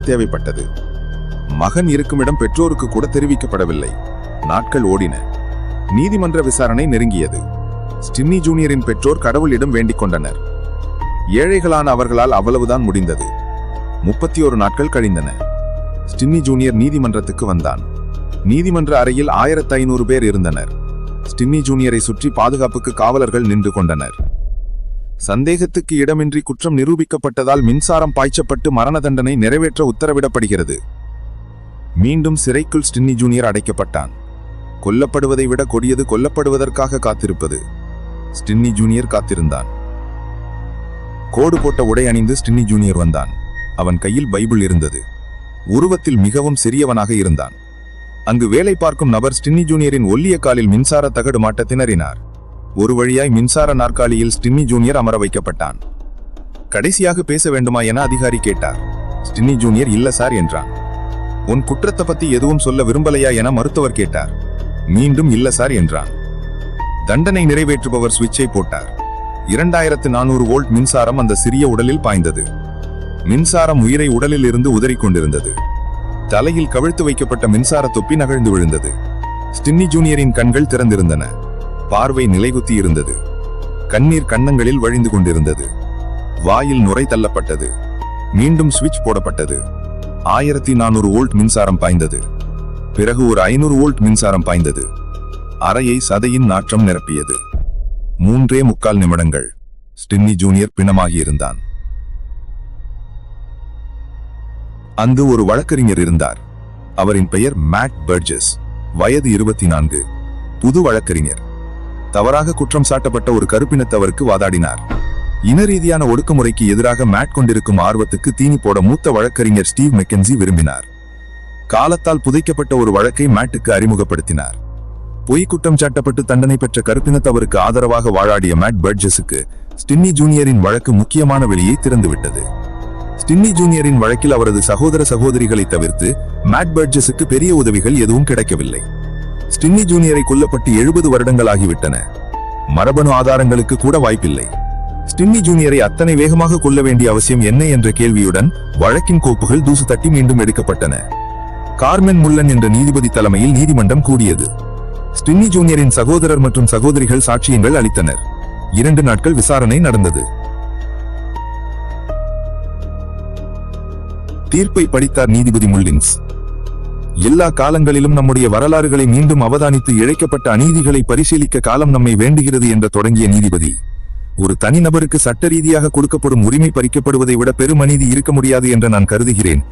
தேவைப்பட்டது. மகன் இருக்குமிடம் பெற்றோருக்கு கூட தெரிவிக்கப்படவில்லை. நாட்கள் ஓடின. நீதிமன்ற விசாரணை நெருங்கியது. ஸ்டின்னி ஜூனியரின் பெற்றோர் கடவுளிடம் வேண்டிக் கொண்டனர். ஏழைகளான அவர்களால் அவ்வளவுதான் முடிந்தது. 31 நாட்கள் கழிந்தன. ஸ்டின்னி ஜூனியர் நீதிமன்றத்துக்கு வந்தான். நீதிமன்ற அறையில் 1500 பேர் இருந்தனர். ஸ்டின்னி ஜூனியரை சுற்றி பாதுகாப்புக்கு காவலர்கள் நின்று கொண்டனர். சந்தேகத்துக்கு இடமின்றி குற்றம் நிரூபிக்கப்பட்டதால் மின்சாரம் பாய்ச்சப்பட்டு மரண தண்டனை நிறைவேற்ற உத்தரவிடப்படுகிறது. மீண்டும் சிறைக்குள் ஸ்டின்னி ஜூனியர் அடைக்கப்பட்டான். கொல்லப்படுவதை விட கொடியது கொல்லப்படுவதற்காக காத்திருப்பது. ஸ்டின்னி ஜூனியர் காத்திருந்தான். கோடு போட்ட உடை அணிந்து ஸ்டின்னி ஜூனியர் வந்தான். அவன் கையில் பைபிள் இருந்தது. உருவத்தில் மிகவும் சிறியவனாக இருந்தான். அங்கு வேலை பார்க்கும் நபர் ஸ்டின்னி ஜூனியரின் ஒல்லிய காலில் மின்சார தகடு மாட்ட திணறினார். ஒரு வழியாய் மின்சார நாற்காலியில் ஸ்டின்னி ஜூனியர் அமர வைக்கப்பட்டான். கடைசியாக பேச வேண்டுமா என அதிகாரி கேட்டார். ஸ்டின்னி ஜூனியர் இல்ல சார் என்றான். உன் குற்றத்தை பத்தி எதுவும் சொல்ல விரும்பலையா என மருத்துவர் கேட்டார். மீண்டும் இல்ல சார் என்றான். தண்டனை நிறைவேற்றுபவர் சுவிட்சை போட்டார். 2400 வோல்ட் மின்சாரம் அந்த சிறிய உடலில் பாய்ந்தது. மின்சாரம் உயிரை உடலில் இருந்து உதறிக்கொண்டிருந்தது. தலையில் கவிழ்த்து வைக்கப்பட்ட மின்சார தொப்பி நகழ்ந்து விழுந்தது. ஸ்டின்னி ஜூனியரின் கண்கள் திறந்திருந்தன. பார்வை நிலைகுத்தி இருந்தது. கண்ணீர் கன்னங்களில் வழிந்து கொண்டிருந்தது. வாயில் நுரை தள்ளப்பட்டது. மீண்டும் சுவிட்ச் போடப்பட்டது. 1400 வோல்ட் மின்சாரம் பாய்ந்தது. பிறகு ஒரு 500 வோல்ட் மின்சாரம் பாய்ந்தது. அறையை சதையின் நாற்றம் நிரப்பியது. 3.25 நிமிடங்கள். Stinney junior பிணமாகியிருந்தான். அங்கு ஒரு வழக்கறிஞர் இருந்தார். அவரின் பெயர் மேட் பர்ஜஸ். வயது 24. புது வழக்கறிஞர். தவறாக குற்றம் சாட்டப்பட்ட ஒரு கருப்பினத்தவருக்கு வாதாடினார். இன ரீதியான ஒடுக்குமுறைக்கு எதிராக மேட் கொண்டிருக்கும் ஆர்வத்துக்கு தீனி போட மூத்த வழக்கறிஞர் ஸ்டீவ் மெக்கன்சி விரும்பினார். காலத்தால் புதைக்கப்பட்ட ஒரு வழக்கை மேட்டுக்கு அறிமுகப்படுத்தினார். பொய் குற்றம் சாட்டப்பட்டு தண்டனை பெற்ற கருப்பினத்தவருக்கு ஆதரவாக வாழாடிய மேட் பர்ஜஸுக்கு ஸ்டின்னி ஜூனியரின் வழக்கு முக்கியமான வெளியை திறந்துவிட்டது. ஸ்டின்னி ஜூனியரின் வழக்கில் அவரது சகோதர சகோதரிகளை தவிர்த்து மேட் பர்ஜஸுக்கு பெரிய உதவிகள் எதுவும் கிடைக்கவில்லை. ஸ்டின்னி ஜூனியரை கொல்லப்பட்டு 70 வருடங்கள் ஆகிவிட்டன. மரபணு ஆதாரங்களுக்கு கூட வாய்ப்பில்லை. ஸ்டின்னி ஜூனியரை அத்தனை வேகமாக கொல்ல வேண்டிய அவசியம் என்ன என்ற கேள்வியுடன் வழக்கின் கோப்புகள் தூசு தட்டி மீண்டும் எடுக்கப்பட்டன. கார்மென் முல்லன் என்ற நீதிபதி தலைமையில் நீதிமன்றம் கூடியது. ஸ்டின்னி ஜூனியரின் சகோதரர் மற்றும் சகோதரிகள் சாட்சியங்கள் அளித்தனர். 2 நாட்கள் விசாரணை நடந்தது. தீர்ப்பை படித்தார் நீதிபதி முல்லின்ஸ். எல்லா காலங்களிலும் நம்முடைய வரலாறுகளை மீண்டும் அவதானித்து இழைக்கப்பட்ட அநீதிகளை பரிசீலிக்க காலம் நம்மை வேண்டுகிறது என்று தொடங்கிய நீதிபதி, ஒரு தனிநபருக்கு சட்ட ரீதியாக கொடுக்கப்படும் உரிமை பறிக்கப்படுவதை விட பெரும் அநீதி இருக்க முடியாது என்று நான் கருதுகிறேன்.